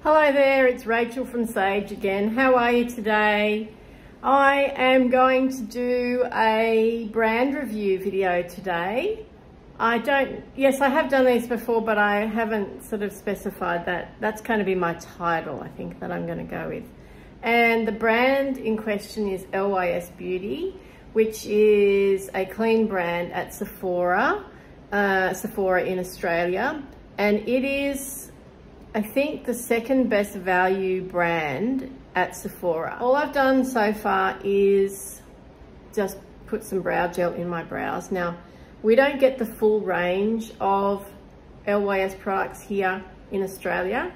Hello there, it's Rachel from Sage again. How are you today? I am going to do a brand review video today. Yes, I have done these before, but I haven't sort of specified that. That's going to be my title, I think, that I'm going to go with. And the brand in question is LYS Beauty, which is a clean brand at Sephora, Sephora in Australia. And it is, I think, the second best value brand at Sephora. All I've done so far is just put some brow gel in my brows. Now, we don't get the full range of LYS products here in Australia.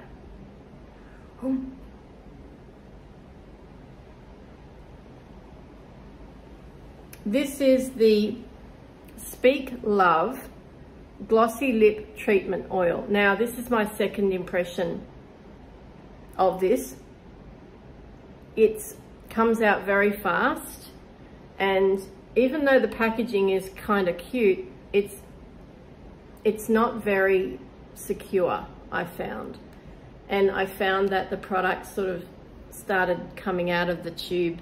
This is the Speak Love Glossy Lip Treatment Oil. Now, this is my second impression of this. It comes out very fast, and even though the packaging is kind of cute, it's not very secure, I found. And I found that the product sort of started coming out of the tube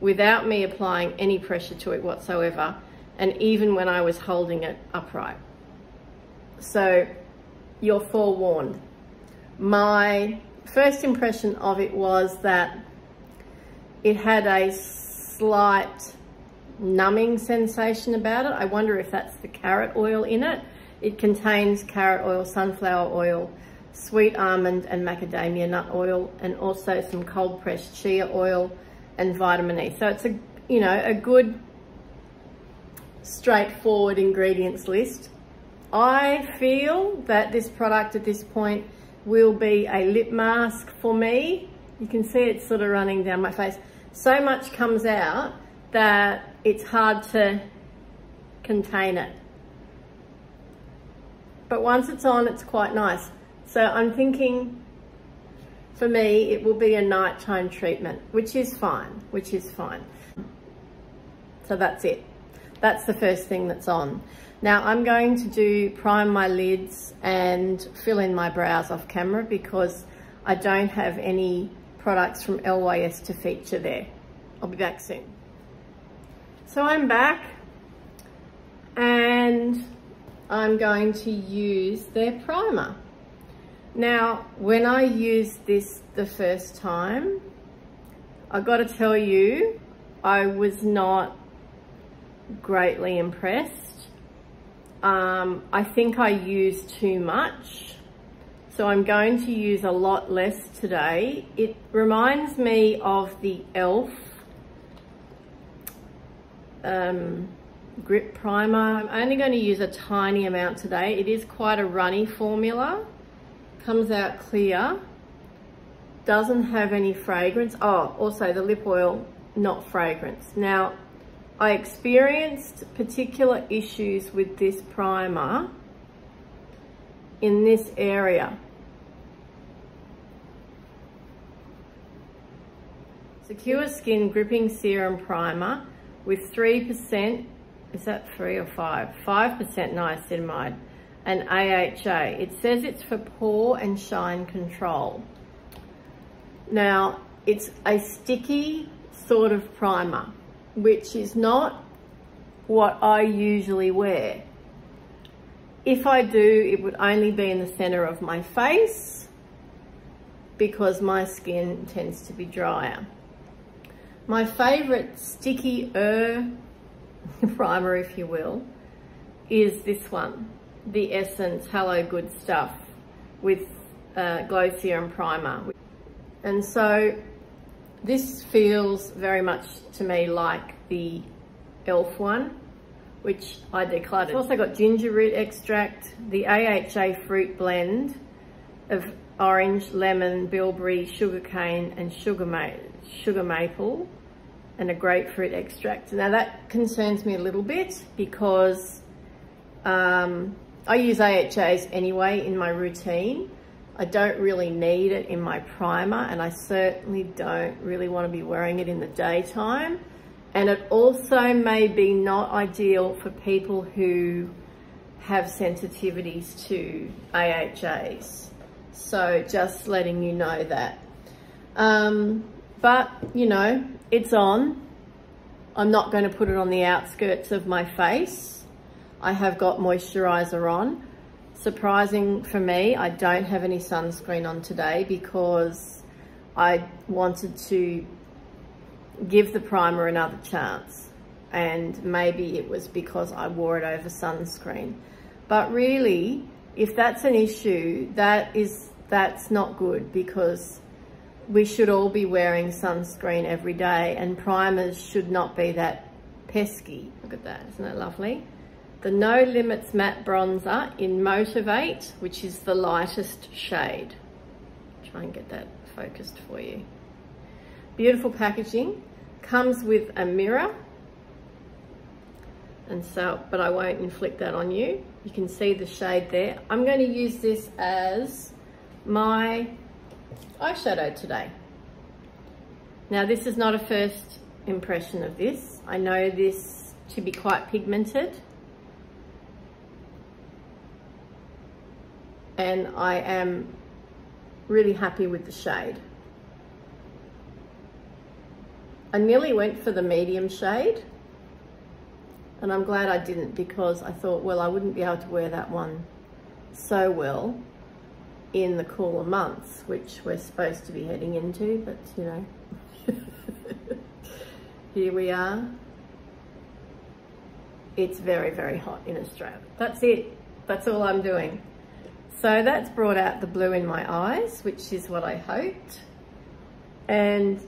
without me applying any pressure to it whatsoever, and even when I was holding it upright. So you're forewarned. My first impression of it was that it had a slight numbing sensation about it. I wonder if that's the carrot oil in it. It contains carrot oil, sunflower oil, sweet almond and macadamia nut oil, and also some cold pressed chia oil and vitamin E. So it's a good straightforward ingredients list. I feel that this product at this point will be a lip mask for me. You can see it's sort of running down my face. So much comes out that it's hard to contain it. But once it's on, it's quite nice. So I'm thinking, for me, it will be a nighttime treatment, which is fine, So that's it. That's the first thing that's on. Now I'm going to prime my lids and fill in my brows off camera because I don't have any products from LYS to feature there. I'll be back soon. So I'm back and I'm going to use their primer. Now, when I used this the first time, I got to tell you, I was not greatly impressed. I think I used too much, so I'm going to use a lot less today. It reminds me of the e.l.f. Grip Primer. I'm only going to use a tiny amount today. It is quite a runny formula. Comes out clear. Doesn't have any fragrance. Oh, also the lip oil, not fragrance. Now, I experienced particular issues with this primer in this area. Secure Skin Gripping Serum Primer with 3%, is that 3 or 5? 5% niacinamide and AHA. It says it's for pore and shine control. Now, it's a sticky sort of primer, which is not what I usually wear. If I do, it would only be in the center of my face because my skin tends to be drier. My favorite stickier primer, if you will, is this one, the Essence Hello Good Stuff with Glow Serum Primer. And so this feels very much to me like the e.l.f. one, which I decluttered. It's also got ginger root extract, the AHA fruit blend of orange, lemon, bilberry, sugarcane and sugar maple, and a grapefruit extract. Now that concerns me a little bit because I use AHAs anyway in my routine. I don't really need it in my primer, and I certainly don't really want to be wearing it in the daytime. And it also may be not ideal for people who have sensitivities to AHAs. So just letting you know that. But you know, it's on. I'm not going to put it on the outskirts of my face. I have got moisturizer on. Surprising for me, I don't have any sunscreen on today because I wanted to give the primer another chance. And maybe it was because I wore it over sunscreen. But really, if that's an issue, that's not good, because we should all be wearing sunscreen every day, and primers should not be that pesky. Look at that, isn't that lovely? The No Limits Matte Bronzer in Motivate, which is the lightest shade. Try and get that focused for you. Beautiful packaging. Comes with a mirror. And so, but I won't inflict that on you. You can see the shade there. I'm going to use this as my eyeshadow today. Now, this is not a first impression of this. I know this to be quite pigmented. And I am really happy with the shade. I nearly went for the medium shade, and I'm glad I didn't, because I thought, well, I wouldn't be able to wear that one so well in the cooler months, which we're supposed to be heading into, but you know, here we are. It's very, very hot in Australia. That's it. That's all I'm doing. So that's brought out the blue in my eyes, which is what I hoped. And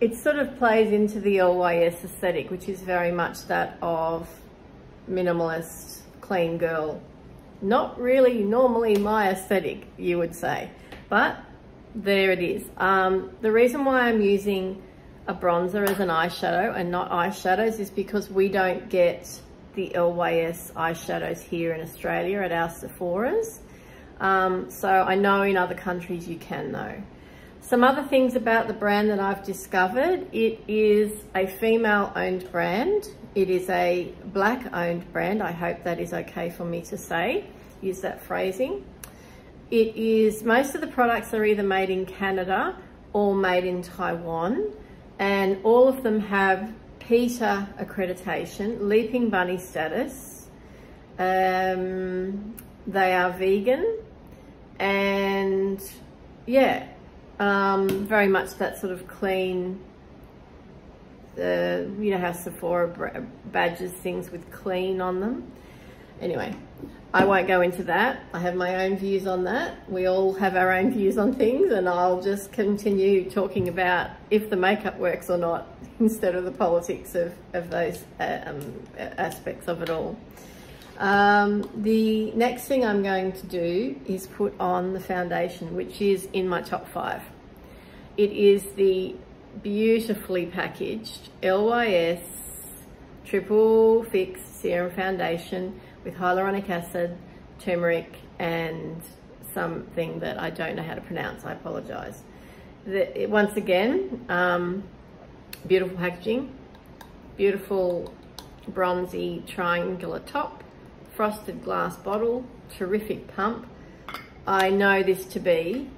it sort of plays into the LYS aesthetic, which is very much that of minimalist, clean girl. Not really normally my aesthetic, you would say, but there it is. The reason why I'm using a bronzer as an eyeshadow and not eyeshadows is because we don't get the LYS eyeshadows here in Australia at our Sephoras. So I know in other countries you can though. Some other things about the brand that I've discovered: it is a female-owned brand. It is a black-owned brand. I hope that is okay for me to say, use that phrasing. It is, most of the products are either made in Canada or made in Taiwan, and all of them have PETA accreditation, Leaping Bunny status. They are vegan, and yeah, very much that sort of clean, you know how Sephora badges things with clean on them. Anyway, I won't go into that. I have my own views on that. We all have our own views on things, and I'll just continue talking about if the makeup works or not instead of the politics of those aspects of it all. The next thing I'm going to do is put on the foundation, which is in my top 5. It is the beautifully packaged LYS Triple Fix Serum Foundation with hyaluronic acid, turmeric, and something that I don't know how to pronounce. I apologize. Once again, beautiful packaging, beautiful bronzy triangular top, frosted glass bottle, terrific pump. I know this to be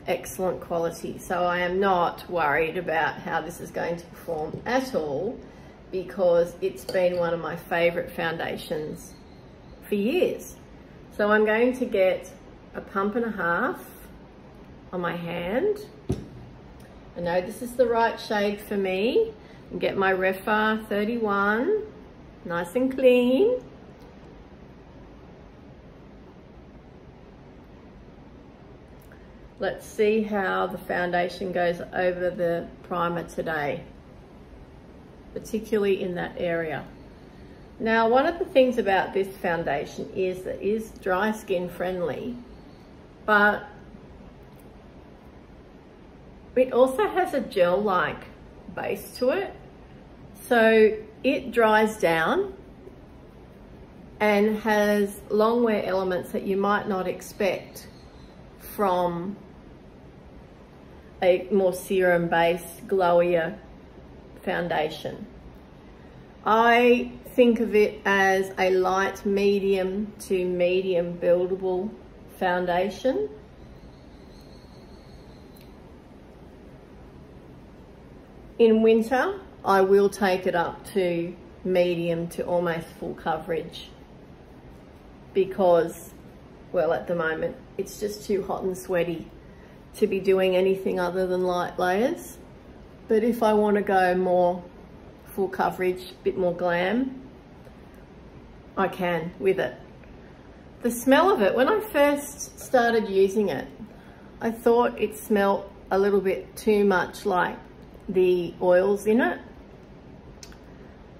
excellent quality, so I am not worried about how this is going to perform at all, because it's been one of my favorite foundations for years. So I'm going to get a pump and a half on my hand. I know this is the right shade for me, and get my Refa 31, nice and clean. Let's see how the foundation goes over the primer today, particularly in that area. Now, one of the things about this foundation is that it is dry skin friendly, but it also has a gel-like base to it. So it dries down and has long wear elements that you might not expect from a more serum-based, glowier foundation. I think of it as a light medium to medium buildable foundation. In winter, I will take it up to medium to almost full coverage because, well, at the moment, it's just too hot and sweaty to be doing anything other than light layers. But if I want to go more full coverage, a bit more glam, I can with it. The smell of it, when I first started using it, I thought it smelled a little bit too much like the oils in it.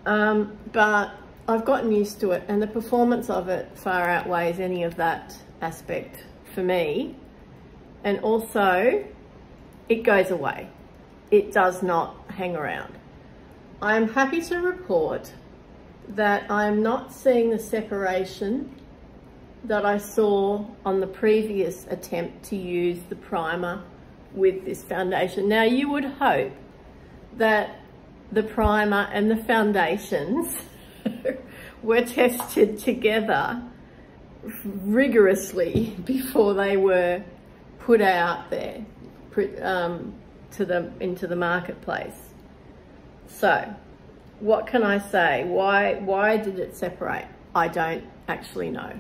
But I've gotten used to it, and the performance of it far outweighs any of that aspect for me. And also, it goes away. It does not hang around. I'm happy to report that I'm not seeing the separation that I saw on the previous attempt to use the primer with this foundation. Now, you would hope that the primer and the foundations were tested together rigorously before they were put out there into the marketplace. So what can I say? Why did it separate? I don't actually know.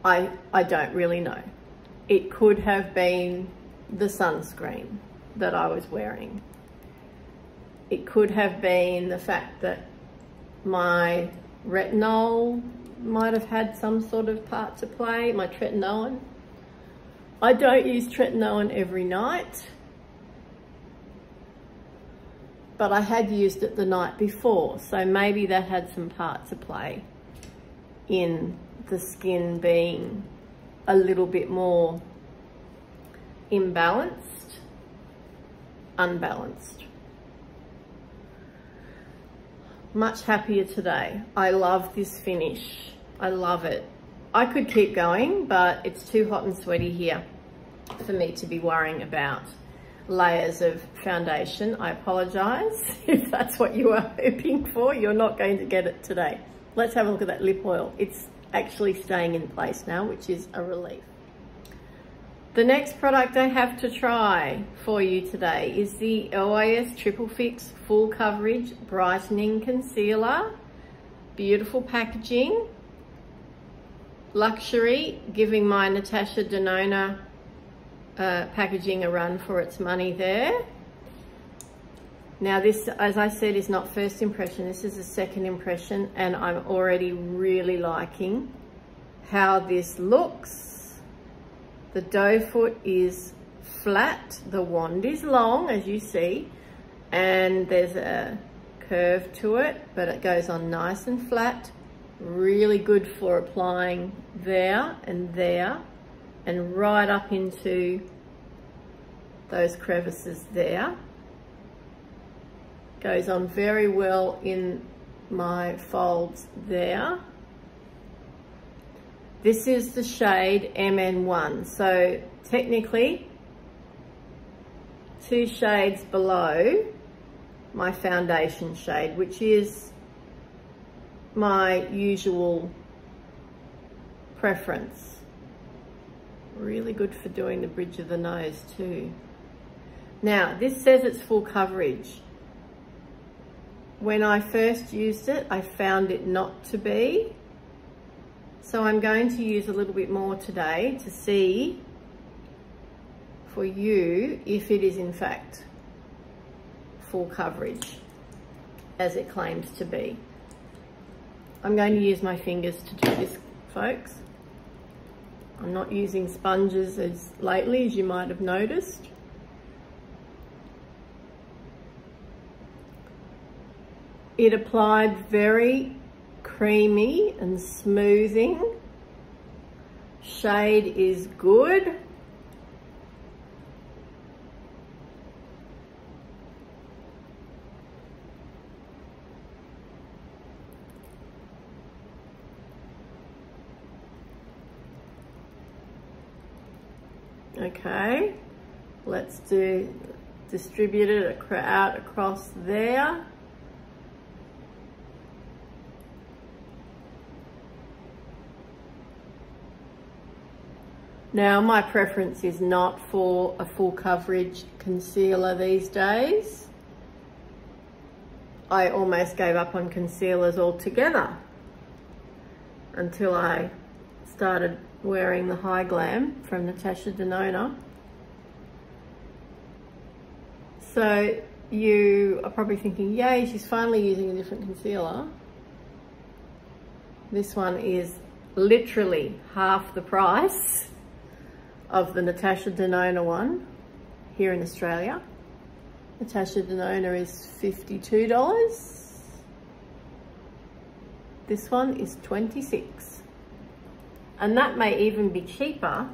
I don't really know. It could have been the sunscreen that I was wearing. It could have been the fact that my retinol might have had some sort of part to play, my tretinoin. I don't use tretinoin every night, but I had used it the night before, so maybe that had some part to play in the skin being a little bit more imbalanced, unbalanced. Much happier today. I love this finish. I love it. I could keep going, but it's too hot and sweaty here for me to be worrying about layers of foundation. I apologize if that's what you are hoping for. You're not going to get it today. Let's have a look at that lip oil. It's actually staying in place now, which is a relief. The next product I have to try for you today is the LYS Triple Fix Full Coverage Brightening Concealer. Beautiful packaging. Luxury, giving my Natasha Denona packaging a run for its money there. Now this, as I said, is not first impression. This is a second impression, and I'm already really liking how this looks. The doe foot is flat. The wand is long, as you see, and there's a curve to it, but it goes on nice and flat. Really good for applying there and right up into those crevices there. Goes on very well in my folds there. This is the shade MN1, so technically 2 shades below my foundation shade, which is my usual preference. Really good for doing the bridge of the nose too. Now, this says it's full coverage. When I first used it, I found it not to be. So I'm going to use a little bit more today to see for you if it is in fact full coverage as it claims to be. I'm going to use my fingers to do this, folks. I'm not using sponges as lately, as you might have noticed. It applied very creamy and smoothing. Shade is good. Okay, let's distribute it out across there. Now, my preference is not for a full coverage concealer these days. I almost gave up on concealers altogether until I started wearing the High Glam from Natasha Denona. So you are probably thinking, yay, she's finally using a different concealer. This one is literally half the price of the Natasha Denona one here in Australia. Natasha Denona is $52. This one is $26. And that may even be cheaper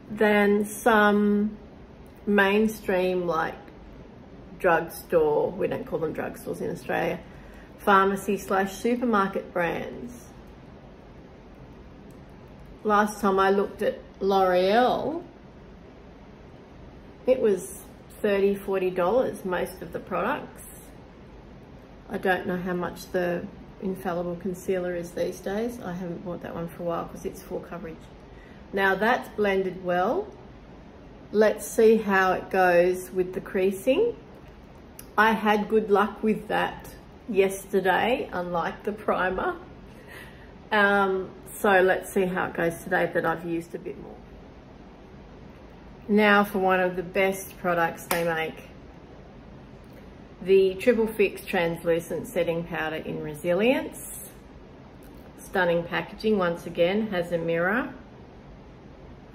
than some mainstream like drugstore, we don't call them drugstores in Australia, pharmacy/supermarket brands. Last time I looked at L'Oreal, it was $30, $40, most of the products. I don't know how much the Infallible Concealer is these days. I haven't bought that one for a while because it's full coverage. Now that's blended well. Let's see how it goes with the creasing. I had good luck with that yesterday, unlike the primer. So let's see how it goes today that I've used a bit more. Now for one of the best products they make. The Triple Fix Translucent Setting Powder in Resilience. Stunning packaging, once again, has a mirror.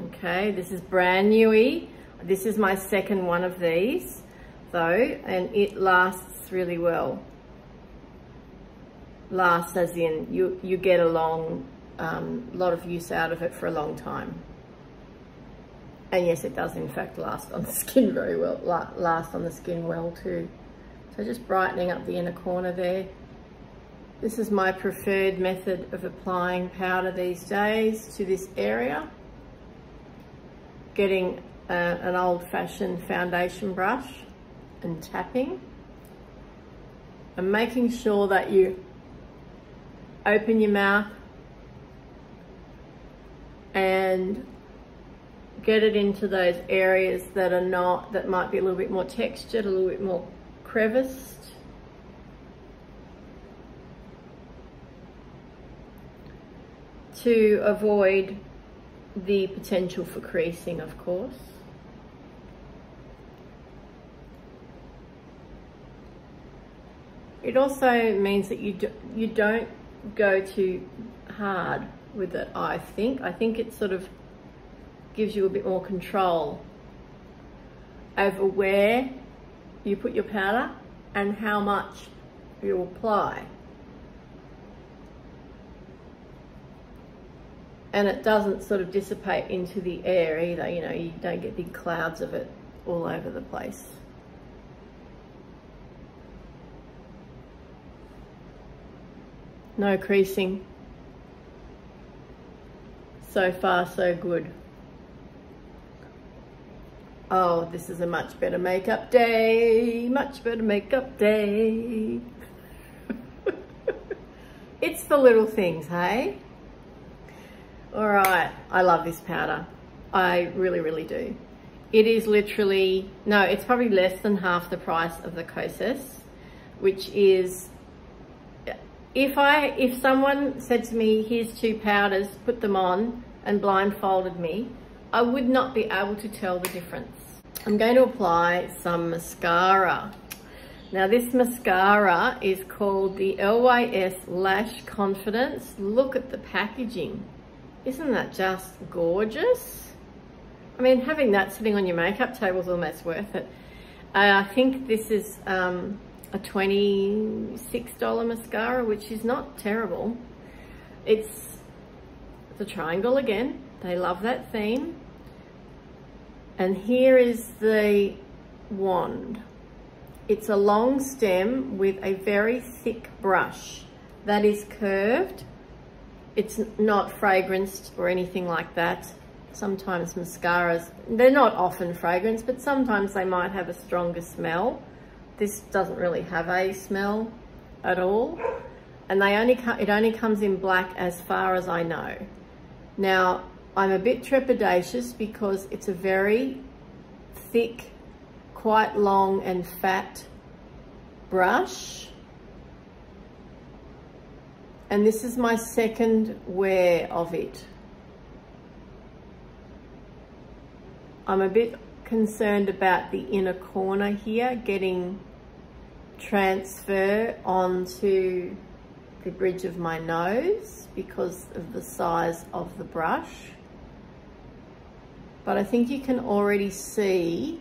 Okay, this is brand newy. This is my second one of these though, and it lasts really well. Lasts as in you get a long lot of use out of it for a long time. And yes, it does in fact last on the skin very well, last on the skin well too. So just brightening up the inner corner there. This is my preferred method of applying powder these days to this area. Getting an old-fashioned foundation brush and tapping. And making sure that you open your mouth and get it into those areas that are not, that might be a little bit more textured, a little bit more creviced. To avoid the potential for creasing, of course. It also means that you don't go too hard with it, I think. I think it sort of gives you a bit more control over where you put your powder and how much you apply. And it doesn't sort of dissipate into the air either, you know, you don't get big clouds of it all over the place. No creasing. So far, so good. Oh, this is a much better makeup day. Much better makeup day. It's the little things, hey? All right, I love this powder. I really, really do. It is literally, no, it's probably less than half the price of the Kosas, which is, if someone said to me, here's two powders, put them on, and blindfolded me, I would not be able to tell the difference. I'm going to apply some mascara. Now this mascara is called the LYS Lash Confidence. Look at the packaging. Isn't that just gorgeous? I mean, having that sitting on your makeup table is almost worth it. I think this is a $26 mascara, which is not terrible. It's the triangle again. They love that theme. And here is the wand. It's a long stem with a very thick brush that is curved. It's not fragranced or anything like that. Sometimes mascaras, they're not often fragranced, but sometimes they might have a stronger smell. This doesn't really have a smell at all. And it only comes in black as far as I know. Now, I'm a bit trepidatious because it's a very thick, quite long and fat brush. And this is my second wear of it. I'm a bit concerned about the inner corner here getting transfer onto the bridge of my nose because of the size of the brush. But I think you can already see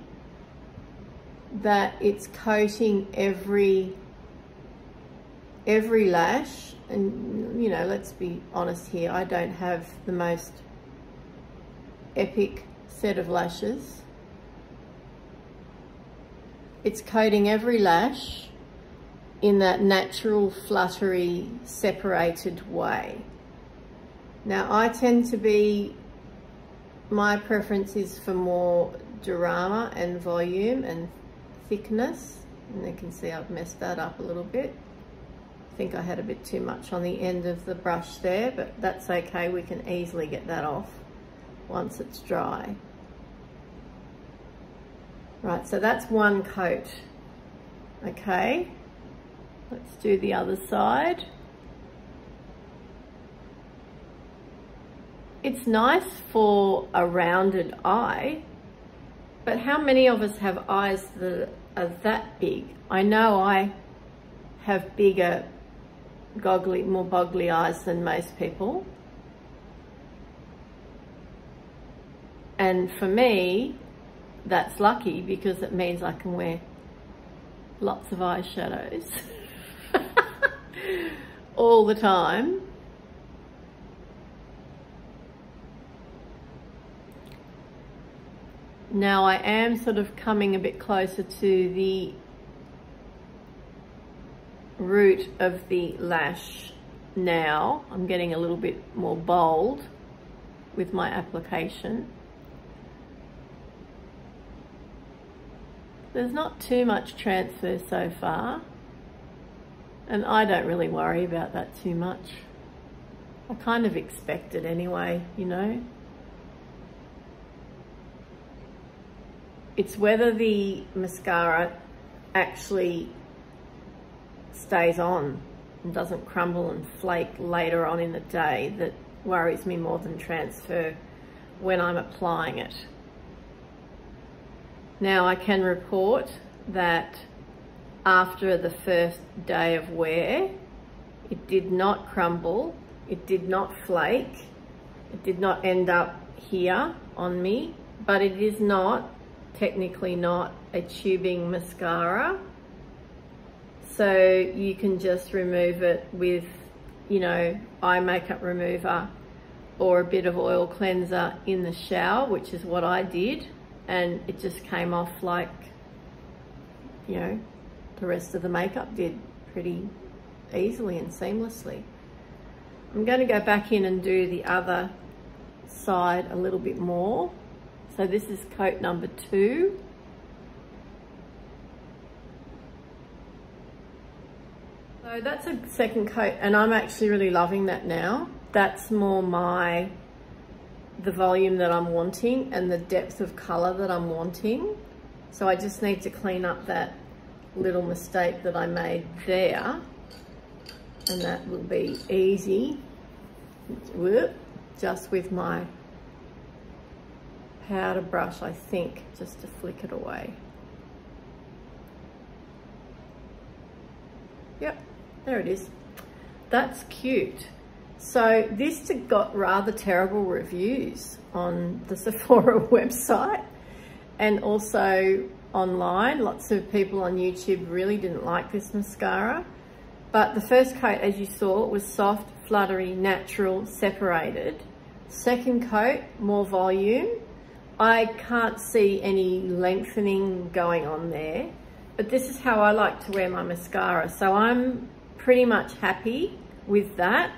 that it's coating every lash. And you know, let's be honest here, I don't have the most epic set of lashes. It's coating every lash in that natural, fluttery, separated way. Now, I tend to be, my preference is for more drama and volume and thickness. And you can see I've messed that up a little bit. I think I had a bit too much on the end of the brush there, but that's okay. We can easily get that off once it's dry. Right, so that's one coat. Okay, let's do the other side. It's nice for a rounded eye, but how many of us have eyes that are that big? I know I have bigger, goggly, more boggly eyes than most people. And for me, that's lucky because it means I can wear lots of eyeshadows all the time. Now I am sort of coming a bit closer to the root of the lash now. I'm getting a little bit more bold with my application. There's not too much transfer so far, and I don't really worry about that too much. I kind of expect it anyway, you know. It's whether the mascara actually stays on and doesn't crumble and flake later on in the day that worries me more than transfer when I'm applying it. Now I can report that after the first day of wear, it did not crumble, it did not flake, it did not end up here on me, but it is not, technically not, a tubing mascara. So you can just remove it with, you know, eye makeup remover or a bit of oil cleanser in the shower, which is what I did. And it just came off like, you know, the rest of the makeup did, pretty easily and seamlessly. I'm going to go back in and do the other side a little bit more. So this is coat number 2. So that's a second coat, and I'm actually really loving that now. That's more the volume that I'm wanting and the depth of color that I'm wanting. So I just need to clean up that little mistake that I made there, and that will be easy just with my powder brush, I think, just to flick it away. Yep, there it is. That's cute. So this got rather terrible reviews on the Sephora website and also online. Lots of people on YouTube really didn't like this mascara. But the first coat, as you saw, was soft, fluttery, natural, separated. Second coat, more volume. I can't see any lengthening going on there, but this is how I like to wear my mascara. So I'm pretty much happy with that.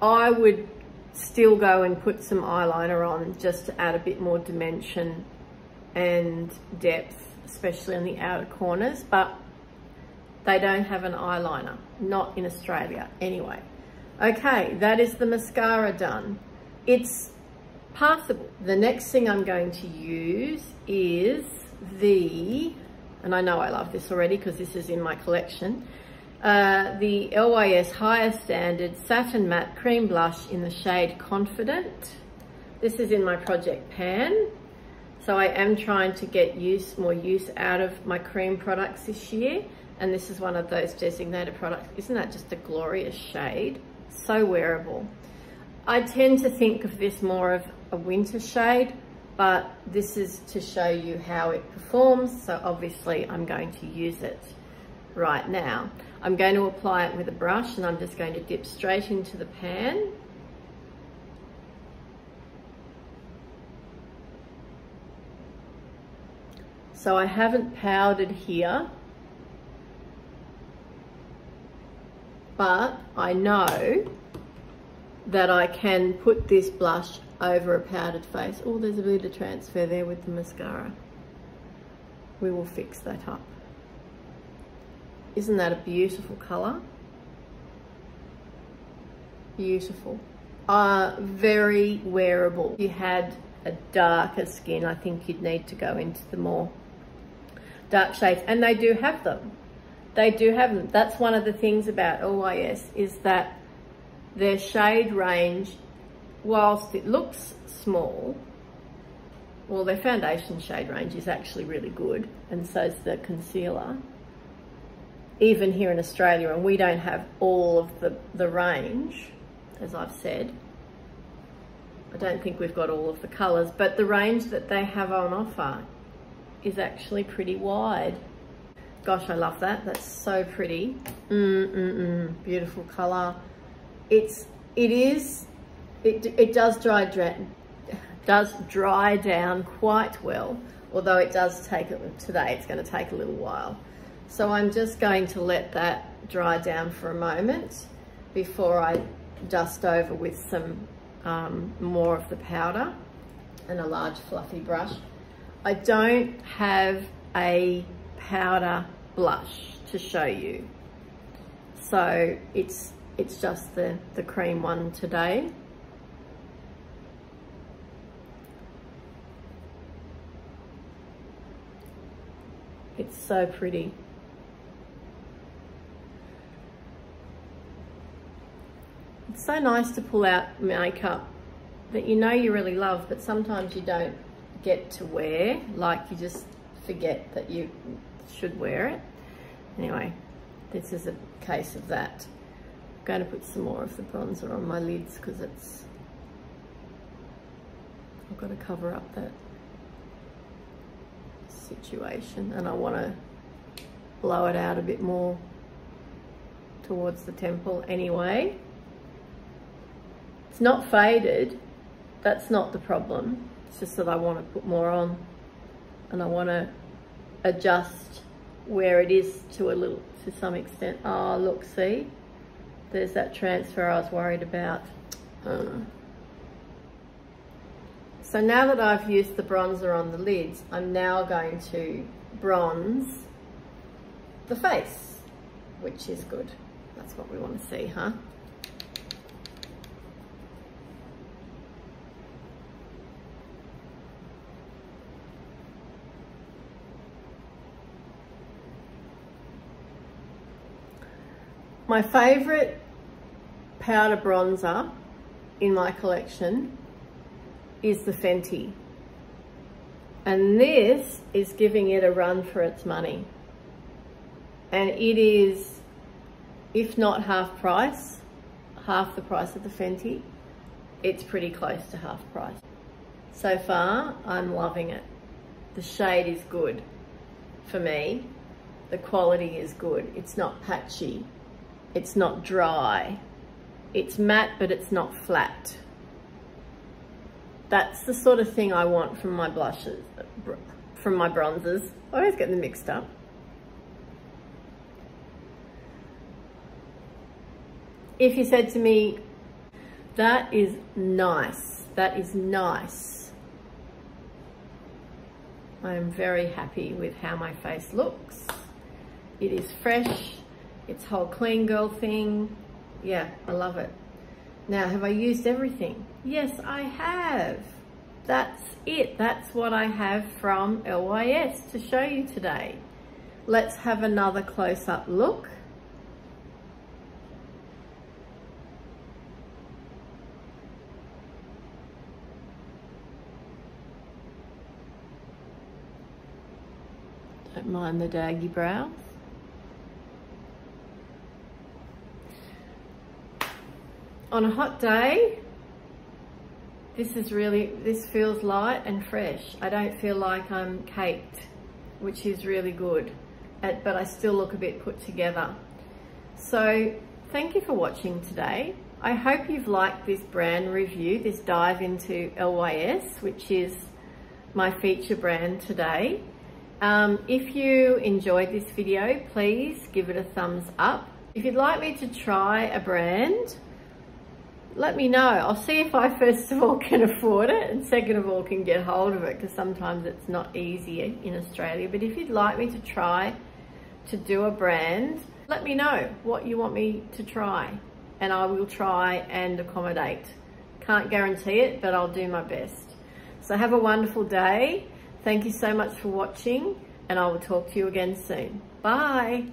I would still go and put some eyeliner on just to add a bit more dimension and depth, especially on the outer corners, but they don't have an eyeliner, not in Australia anyway. Okay, that is the mascara done. It's passable. The next thing I'm going to use is and I know I love this already because this is in my collection, the LYS Higher Standard Satin Matte Cream Blush in the shade Confident. This is in my project pan. So I am trying to get more use out of my cream products this year. And this is one of those designated products. Isn't that just a glorious shade? So wearable. I tend to think of this more of a winter shade, but this is to show you how it performs. So obviously I'm going to use it right now. I'm going to apply it with a brush, and I'm just going to dip straight into the pan. So I haven't powdered here, but I know that I can put this blush over a powdered face. Oh, there's a bit of transfer there with the mascara. We will fix that up. Isn't that a beautiful colour? Beautiful. Very wearable. If you had a darker skin, I think you'd need to go into the more dark shades, and they do have them. They do have them. That's one of the things about LYS, is that their shade range, whilst it looks small, well, their foundation shade range is actually really good, and so is the concealer. Even here in Australia, and we don't have all of the range, as I've said. I don't think we've got all of the colours, but the range that they have on offer is actually pretty wide. Gosh, I love that. That's so pretty. Beautiful colour. It does dry down quite well, although it does take it today. It's going to take a little while. So I'm just going to let that dry down for a moment before I dust over with some more of the powder and a large fluffy brush. I don't have a powder blush to show you, so it's just the cream one today. It's so pretty. It's so nice to pull out makeup that you know you really love, but sometimes you don't get to wear, like you just forget that you should wear it. Anyway, this is a case of that. I'm going to put some more of the bronzer on my lids because I've got to cover up that situation, and I want to blow it out a bit more towards the temple anyway. It's not faded, that's not the problem. It's just that I want to put more on, and I want to adjust where it is to some extent. Oh, look, see? There's that transfer I was worried about. So now that I've used the bronzer on the lids, I'm now going to bronze the face, which is good. That's what we want to see, huh? My favourite powder bronzer in my collection is the Fenty. And this is giving it a run for its money. And it is, if not half price, half the price of the Fenty. It's pretty close to half price. So far, I'm loving it. The shade is good for me. The quality is good. It's not patchy. It's not dry. It's matte, but it's not flat. That's the sort of thing I want from my blushes, from my bronzers. I always get them mixed up. If you said to me, that is nice, that is nice, I am very happy with how my face looks. It is fresh. It's whole clean girl thing. Yeah, I love it. Now, have I used everything? Yes, I have. That's it. That's what I have from LYS to show you today. Let's have another close-up look. Don't mind the daggy brows. On a hot day, this feels light and fresh. I don't feel like I'm caked, which is really good, but I still look a bit put together. So thank you for watching today. I hope you've liked this brand review, this dive into LYS, which is my feature brand today. If you enjoyed this video, please give it a thumbs up. If you'd like me to try a brand, let me know. I'll see if I first of all can afford it and second of all can get hold of it, because sometimes it's not easy in Australia. But if you'd like me to try to do a brand, let me know what you want me to try and I will try and accommodate. Can't guarantee it, but I'll do my best. So have a wonderful day. Thank you so much for watching and I will talk to you again soon. Bye.